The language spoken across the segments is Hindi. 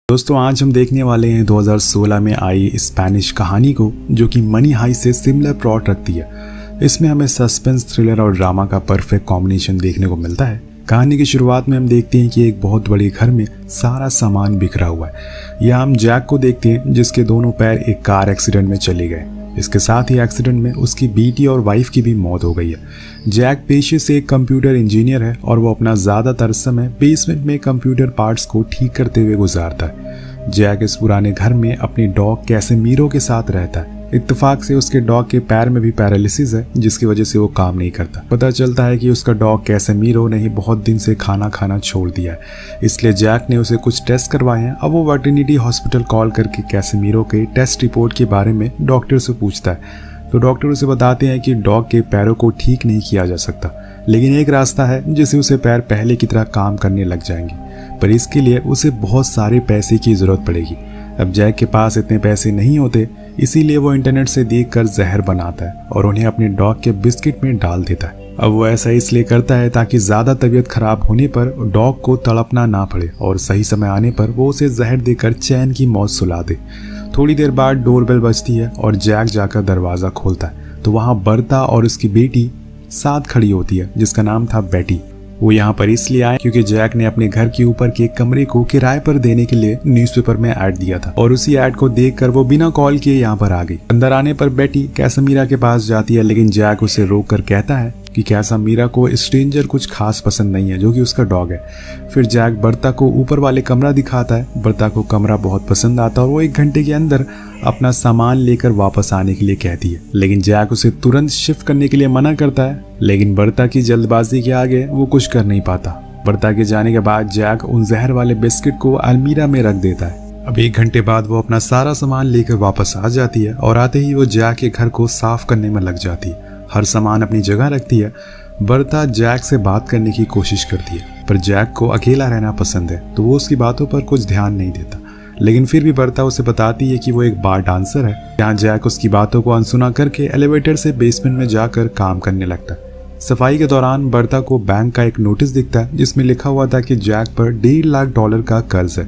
दोस्तों आज हम देखने वाले हैं 2016 में आई स्पेनिश कहानी को जो कि मनी हाइस्ट से सिमिलर प्लॉट रखती है। इसमें हमें सस्पेंस, थ्रिलर और ड्रामा का परफेक्ट कॉम्बिनेशन देखने को मिलता है। कहानी की शुरुआत में हम देखते हैं कि एक बहुत बड़े घर में सारा सामान बिखरा हुआ है। यहाँ हम जैक को देखते हैं जिसके दोनों पैर एक कार एक्सीडेंट में चले गए। इसके साथ ही एक्सीडेंट में उसकी बेटी और वाइफ की भी मौत हो गई है। जैक पेशे से एक कंप्यूटर इंजीनियर है और वो अपना ज़्यादातर समय बेसमेंट में कंप्यूटर पार्ट्स को ठीक करते हुए गुजारता है। जैक इस पुराने घर में अपनी डॉग कैसेमीरो के साथ रहता है। इत्तेफाक से उसके डॉग के पैर में भी पैरालिसिस है जिसकी वजह से वो काम नहीं करता। पता चलता है कि उसका डॉग कैसेमीरो ने ही बहुत दिन से खाना खाना छोड़ दिया है, इसलिए जैक ने उसे कुछ टेस्ट करवाए हैं। अब वो वेटरनिटी हॉस्पिटल कॉल करके कैसेमीरो के टेस्ट रिपोर्ट के बारे में डॉक्टर से पूछता है। तो डॉक्टर उसे बताते हैं कि डॉग के पैरों को ठीक नहीं किया जा सकता, लेकिन एक रास्ता है जिससे उसे पैर पहले की तरह काम करने लग जाएंगे, पर इसके लिए उसे बहुत सारे पैसे की ज़रूरत पड़ेगी। अब जैक के पास इतने पैसे नहीं होते, इसीलिए वो इंटरनेट से देखकर जहर बनाता है और उन्हें अपने डॉग के बिस्किट में डाल देता है। अब वो ऐसा इसलिए करता है ताकि ज़्यादा तबीयत खराब होने पर डॉग को तड़पना ना पड़े और सही समय आने पर वो उसे जहर देकर चैन की मौत सुला दे। थोड़ी देर बाद डोरबेल बजती है और जैक जाकर दरवाज़ा खोलता है तो वहाँ बर्ता और उसकी बेटी साथ खड़ी होती है जिसका नाम था बेटी। वो यहाँ पर इसलिए आए क्योंकि जैक ने अपने घर के ऊपर के कमरे को किराए पर देने के लिए न्यूज़पेपर में ऐड दिया था और उसी ऐड को देखकर वो बिना कॉल किए यहाँ पर आ गई। अंदर आने पर बेटी कैसेमीरा के पास जाती है, लेकिन जैक उसे रोक कर कहता है कि कैसेमीरा को स्ट्रेंजर कुछ खास पसंद नहीं है जो कि उसका डॉग है। फिर जैक बर्ता को ऊपर वाले कमरा दिखाता है। बर्ता को कमरा बहुत पसंद आता है और वो 1 घंटे के अंदर अपना सामान लेकर वापस आने के लिए कहती है, लेकिन जैक उसे तुरंत शिफ्ट करने के लिए मना करता है। लेकिन बर्ता की जल्दबाजी के आगे वो कुछ कर नहीं पाता। बर्ता के जाने के बाद जैक उन जहर वाले बिस्किट को अलमीरा में रख देता है। अब 1 घंटे बाद वो अपना सारा सामान लेकर वापस आ जाती है और आते ही वो जैक के घर को साफ करने में लग जाती है। हर सामान अपनी जगह रखती है। बर्ता जैक से बात करने की कोशिश करती है, पर जैक को अकेला रहना पसंद है तो वो उसकी बातों पर कुछ ध्यान नहीं देता। लेकिन फिर भी बर्ता उसे बताती है कि वो एक बार डांसर है। यहाँ जैक उसकी बातों को अनसुना करके एलिवेटर से बेसमेंट में जाकर काम करने लगता है। सफाई के दौरान बर्ता को बैंक का एक नोटिस दिखता है जिसमें लिखा हुआ था कि जैक पर $1.5 लाख का कर्ज है।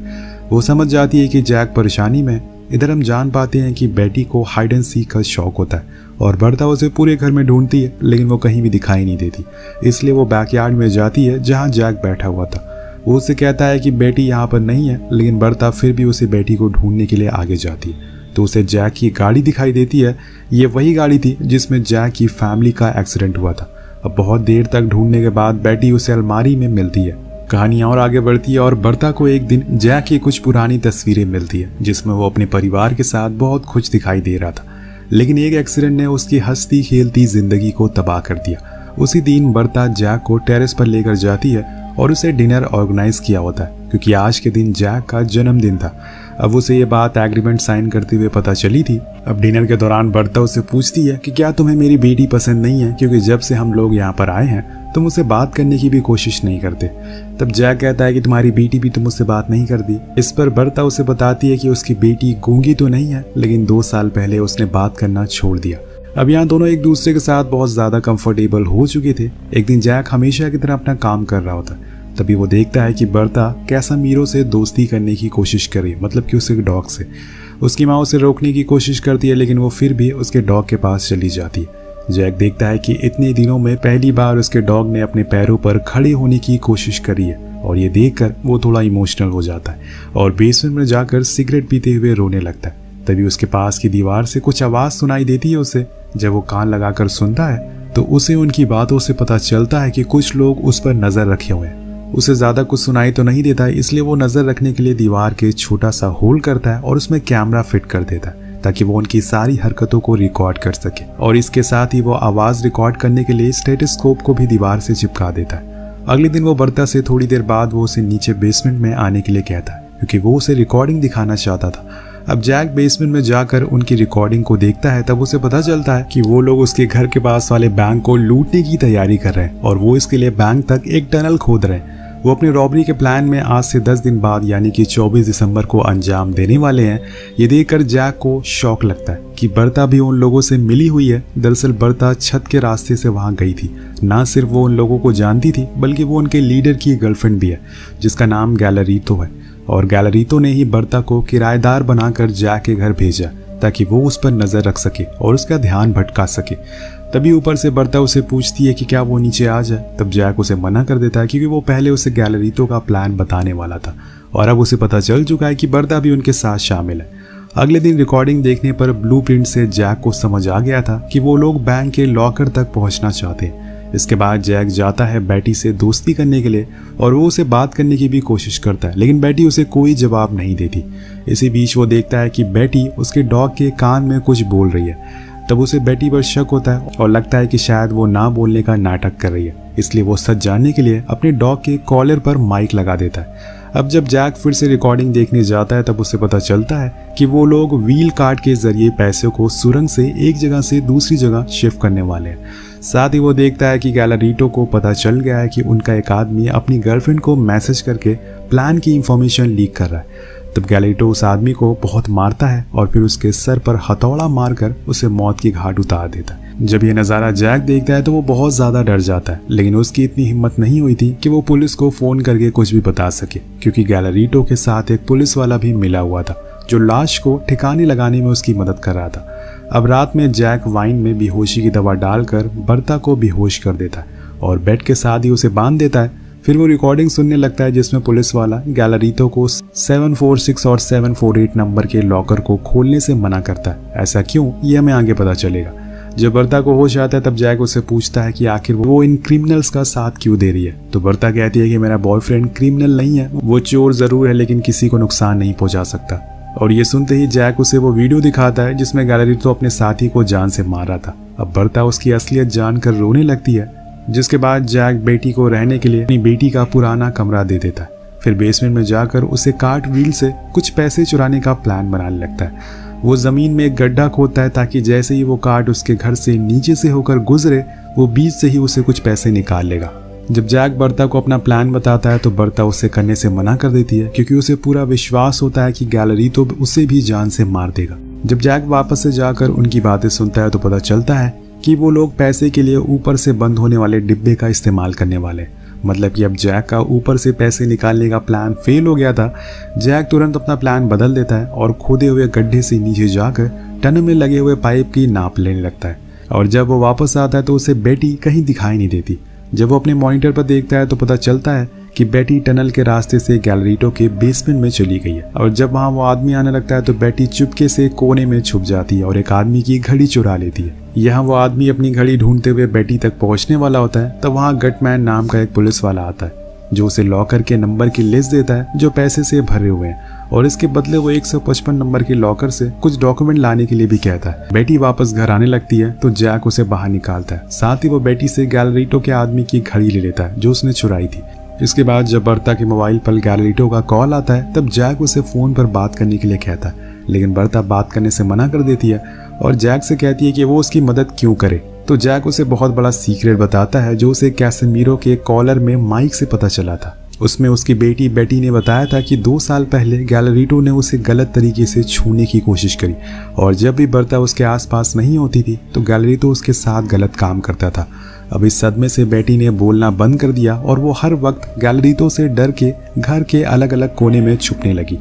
वो समझ जाती है कि जैक परेशानी में। इधर हम जान पाते हैं कि बेटी को हाइड एंड सीक का शौक होता है और बर्ता उसे पूरे घर में ढूंढती है, लेकिन वो कहीं भी दिखाई नहीं देती। इसलिए वो बैकयार्ड में जाती है जहाँ जैक बैठा हुआ था। वो उसे कहता है कि बेटी यहाँ पर नहीं है, लेकिन बर्ता फिर भी उसे बेटी को ढूंढने के लिए आगे जाती है तो उसे जैक की गाड़ी दिखाई देती है। ये वही गाड़ी थी जिसमें जैक की फैमिली का एक्सीडेंट हुआ था। अब बहुत देर तक ढूंढने के बाद बेटी उसे अलमारी में मिलती है। कहानी और आगे बढ़ती है और बर्ता को एक दिन जैक की कुछ पुरानी तस्वीरें मिलती है जिसमें वो अपने परिवार के साथ बहुत खुश दिखाई दे रहा था, लेकिन एक एक्सीडेंट ने उसकी हंसती खेलती जिंदगी को तबाह कर दिया। उसी दिन बर्ता जैक को टेरेस पर लेकर जाती है और उसे डिनर ऑर्गेनाइज किया होता है क्योंकि आज के दिन जैक का जन्मदिन था। अब उसे ये बात एग्रीमेंट साइन करते हुए पता चली थी। अब डिनर के दौरान बर्ता उसे पूछती है कि क्या तुम्हें मेरी बेटी पसंद नहीं है, क्योंकि जब से हम लोग यहाँ पर आए हैं तुम उसे बात करने की भी कोशिश नहीं करते। तब जैक कहता है कि तुम्हारी बेटी भी तो मुझसे बात नहीं करती। इस पर बर्ता उसे बताती है कि उसकी बेटी गूंगी तो नहीं है, लेकिन 2 साल पहले उसने बात करना छोड़ दिया। अब यहाँ दोनों एक दूसरे के साथ बहुत ज़्यादा कंफर्टेबल हो चुके थे। एक दिन जैक हमेशा की तरह अपना काम कर रहा होता है, तभी वो देखता है कि बर्ता कैसेमीरो से दोस्ती करने की कोशिश कर रही है, मतलब कि उसके डॉग से। उसकी माँ उसे रोकने की कोशिश करती है, लेकिन वो फिर भी उसके डॉग के पास चली जाती है। जैक देखता है कि इतने दिनों में पहली बार उसके डॉग ने अपने पैरों पर खड़े होने की कोशिश करी है और ये देखकर वो थोड़ा इमोशनल हो जाता है और बेसमेंट में जाकर सिगरेट पीते हुए रोने लगता है। तभी उसके पास की दीवार से कुछ आवाज़ सुनाई देती है उसे। जब वो कान लगाकर सुनता है तो उसे उनकी बातों से पता चलता है कि कुछ लोग उस पर नज़र रखे हुए हैं। उसे ज़्यादा कुछ सुनाई तो नहीं देता, इसलिए वो नज़र रखने के लिए दीवार के छोटा सा होल करता है और उसमें कैमरा फिट कर देता है ताकि वो उनकी सारी हरकतों को रिकॉर्ड कर सके। और इसके साथ ही वो आवाज़ रिकॉर्ड करने के लिए स्टेथोस्कोप को भी दीवार से चिपका देता है। अगले दिन वो बर्ता से थोड़ी देर बाद वो उसे नीचे बेसमेंट में आने के लिए कहता है क्योंकि वो उसे रिकॉर्डिंग दिखाना चाहता था। अब जैक बेसमेंट में जाकर उनकी रिकॉर्डिंग को देखता है, तब उसे पता चलता है कि वो लोग उसके घर के पास वाले बैंक को लूटने की तैयारी कर रहे हैं और वो इसके लिए बैंक तक एक टनल खोद रहे हैं। वो अपने रॉबरी के प्लान में आज से 10 दिन बाद यानी कि 24 दिसंबर को अंजाम देने वाले हैं। ये देखकर जैक को शौक लगता है कि बर्ता भी उन लोगों से मिली हुई है। दरअसल बर्ता छत के रास्ते से वहां गई थी। ना सिर्फ वो उन लोगों को जानती थी बल्कि वो उनके लीडर की गर्लफ्रेंड भी है जिसका नाम गैलरीतो है। और गैलरीतो ने ही बर्ता को किराएदार बनाकर जैक के घर भेजा ताकि वो उस पर नजर रख सके और उसका ध्यान भटका सके। तभी ऊपर से बर्ता उसे पूछती है कि क्या वो नीचे आ जाए। तब जैक उसे मना कर देता है क्योंकि वो पहले उसे गैलरीतो का प्लान बताने वाला था और अब उसे पता चल चुका है कि बर्ता भी उनके साथ शामिल है। अगले दिन रिकॉर्डिंग देखने पर ब्लूप्रिंट से जैक को समझ आ गया था कि वो लोग बैंक के लॉकर तक पहुंचना चाहते हैं। इसके बाद जैक जाता है बेटी से दोस्ती करने के लिए और वो उसे बात करने की भी कोशिश करता है, लेकिन बेटी उसे कोई जवाब नहीं देती। इसी बीच वो देखता है कि बेटी उसके डॉग के कान में कुछ बोल रही है। तब उसे बेटी पर शक होता है और लगता है कि शायद वो ना बोलने का नाटक कर रही है, इसलिए वो सच जानने के लिए अपने डॉग के कॉलर पर माइक लगा देता है। अब जब जैक फिर से रिकॉर्डिंग देखने जाता है तब उसे पता चलता है कि वो लोग व्हील कार्ड के जरिए पैसों को सुरंग से एक जगह से दूसरी जगह शिफ्ट करने वाले हैं। साथ ही वो देखता है कि गैलरीटो को पता चल गया है कि उनका एक आदमी अपनी गर्लफ्रेंड को मैसेज करके प्लान की इंफॉर्मेशन लीक कर रहा है। तब गैलरीटो उस आदमी को बहुत मारता है और फिर उसके सर पर हथौड़ा मारकर उसे मौत की घाट उतार देता है। जब ये नज़ारा जैक देखता है तो वो बहुत ज़्यादा डर जाता है, लेकिन उसकी इतनी हिम्मत नहीं हुई थी कि वो पुलिस को फ़ोन करके कुछ भी बता सके, क्योंकि गैलरीटो के साथ एक पुलिस वाला भी मिला हुआ था जो लाश को ठिकाने लगाने में उसकी मदद कर रहा था। अब रात में जैक वाइन में बेहोशी की दवा डालकर बर्ता को बेहोश कर देता है और बेड के साथ ही उसे बांध देता है। फिर वो रिकॉर्डिंग सुनने लगता है जिसमें पुलिस वाला गैलरीतो को 746 और 748 नंबर के लॉकर को खोलने से मना करता है। ऐसा क्यों, ये हमें आगे पता चलेगा। जब बर्ता को होश आता है तब जैक उसे पूछता है कि आखिर वो इन क्रिमिनल्स का साथ क्यों दे रही है। तो बर्ता कहती है कि मेरा बॉयफ्रेंड क्रिमिनल नहीं है, वो चोर जरूर है लेकिन किसी को नुकसान नहीं पहुंचा सकता। और ये सुनते ही जैक उसे वो वीडियो दिखाता है जिसमें गैलरीतो अपने साथी को जान से मार रहा था। अब बर्ता उसकी असलियत जानकर रोने लगती है, जिसके बाद जैक बेटी को रहने के लिए अपनी बेटी का पुराना कमरा दे देता है। फिर बेसमेंट में जाकर उसे कार्ट व्हील से कुछ पैसे चुराने का प्लान बनाने लगता है। वो जमीन में एक गड्ढा खोदता है ताकि जैसे ही वो कार्ट उसके घर से नीचे से होकर गुजरे वो बीच से ही उसे कुछ पैसे निकाल लेगा। जब जैक बर्ता को अपना प्लान बताता है तो बर्ता उसे करने से मना कर देती है, क्योंकि उसे पूरा विश्वास होता है कि गैलरीतो उसे भी जान से मार देगा। जब जैक वापस से जाकर उनकी बातें सुनता है तो पता चलता है कि वो लोग पैसे के लिए ऊपर से बंद होने वाले डिब्बे का इस्तेमाल करने वाले। मतलब कि अब जैक का ऊपर से पैसे निकालने का प्लान फेल हो गया था। जैक तुरंत अपना प्लान बदल देता है और खोदे हुए गड्ढे से नीचे जाकर टनल में लगे हुए पाइप की नाप लेने लगता है। और जब वो वापस आता है तो उसे बेटी कहीं दिखाई नहीं देती। जब वो अपने मॉनिटर पर देखता है तो पता चलता है कि बेटी टनल के रास्ते से गैलरीटो के बेसमेंट में चली गई है। और जब वहाँ वो आदमी आने लगता है तो बेटी चुपके से कोने में छुप जाती है और एक आदमी की घड़ी चुरा लेती है। यहाँ वो आदमी अपनी घड़ी ढूंढते हुए बेटी तक पहुँचने वाला होता है तब वहाँ गटमैन नाम का एक पुलिस वाला आता है जो उसे लॉकर के नंबर की लिस्ट देता है जो पैसे से भरे हुए हैं, और इसके बदले वो 155 नंबर के लॉकर से कुछ डॉक्यूमेंट लाने के लिए भी कहता है। बेटी वापस घर आने लगती है तो जैक उसे बाहर निकालता है। साथ ही वो बेटी से गैलरीटो के आदमी की घड़ी ले लेता है जो उसने चुराई थी। इसके बाद जब बर्ता के मोबाइल पर गैलरीटो का कॉल आता है तब जैक उसे फोन पर बात करने के लिए कहता है, लेकिन बर्ता बात करने से मना कर देती है और जैक से कहती है कि वो उसकी मदद क्यों करे। तो जैक उसे बहुत बड़ा सीक्रेट बताता है जो उसे कैसेमीरो के कॉलर में माइक से पता चला था। उसमें उसकी बेटी बेटी ने बताया था कि 2 साल पहले गैलरीटो ने उसे गलत तरीके से छूने की कोशिश करी और जब भी बर्ता उसके आसपास नहीं होती थी तो गैलरीटो उसके साथ गलत काम करता था। अब इस सदमे से बेटी ने बोलना बंद कर दिया और वो हर वक्त गैलरीटो से डर के घर के अलग अलग कोने में छुपने लगी।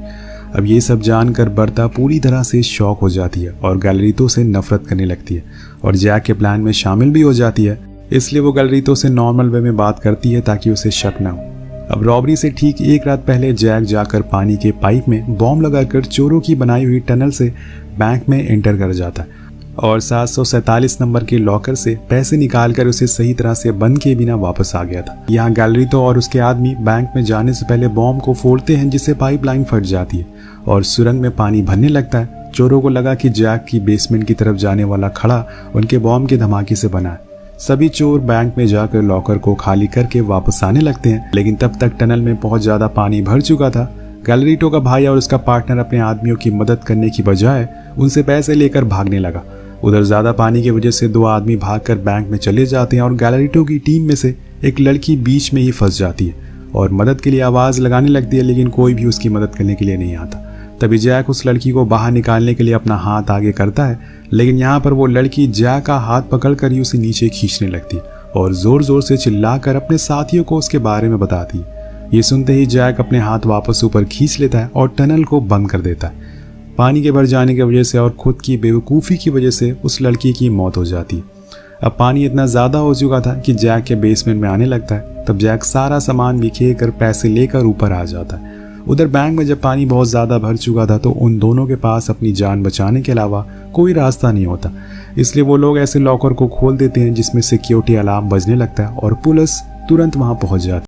अब ये सब जानकर बर्ता पूरी तरह से शॉक हो जाती है और गैलरीटो से नफरत करने लगती है और जैक के प्लान में शामिल भी हो जाती है। इसलिए वो गैलरीटो से नॉर्मल वे में बात करती है ताकि उसे शक न हो। अब रॉबरी से ठीक एक रात पहले जैक जाकर पानी के पाइप में बॉम्ब लगाकर चोरों की बनाई हुई टनल से बैंक में एंटर कर जाता है और 747 नंबर के लॉकर से पैसे निकालकर उसे सही तरह से बंद किए बिना वापस आ गया था। यहाँ गैलरीटो और उसके आदमी बैंक में जाने से पहले बॉम्ब को फोड़ते हैं जिससे पाइपलाइन फट जाती है और सुरंग में पानी भरने लगता है। चोरों को लगा कि जैक की बेसमेंट की तरफ जाने वाला खड़ा उनके बॉम्ब के धमाके से बना है। सभी चोर बैंक में जाकर लॉकर को खाली करके वापस आने लगते हैं, लेकिन तब तक टनल में बहुत ज्यादा पानी भर चुका था। गैलरीटो का भाई और उसका पार्टनर अपने आदमियों की मदद करने की बजाय उनसे पैसे लेकर भागने लगा। उधर ज्यादा पानी की वजह से 2 आदमी भागकर बैंक में चले जाते हैं और गैलरीटो की टीम में से एक लड़की बीच में ही फंस जाती है और मदद के लिए आवाज लगाने लगती है, लेकिन कोई भी उसकी मदद करने के लिए नहीं आता। तभी जैक उस लड़की को बाहर निकालने के लिए अपना हाथ आगे करता है, लेकिन यहाँ पर वो लड़की जैक का हाथ पकड़कर ही उसे नीचे खींचने लगती है और जोर जोर से चिल्लाकर अपने साथियों को उसके बारे में बताती है। ये सुनते ही जैक अपने हाथ वापस ऊपर खींच लेता है और टनल को बंद कर देता है। पानी के भर जाने की वजह से और खुद की बेवकूफ़ी की वजह से उस लड़की की मौत हो जाती है। अब पानी इतना ज़्यादा हो चुका था कि जैक के बेसमेंट में आने लगता है। तब जैक सारा सामान बिखेर कर पैसे लेकर ऊपर आ जाता है। उधर बैंक में जब पानी बहुत ज़्यादा भर चुका था तो उन दोनों के पास अपनी जान बचाने के अलावा कोई रास्ता नहीं होता, इसलिए वो लोग ऐसे लॉकर को खोल देते हैं जिसमें सिक्योरिटी अलार्म बजने लगता है और पुलिस तुरंत वहाँ पहुँच जाती है।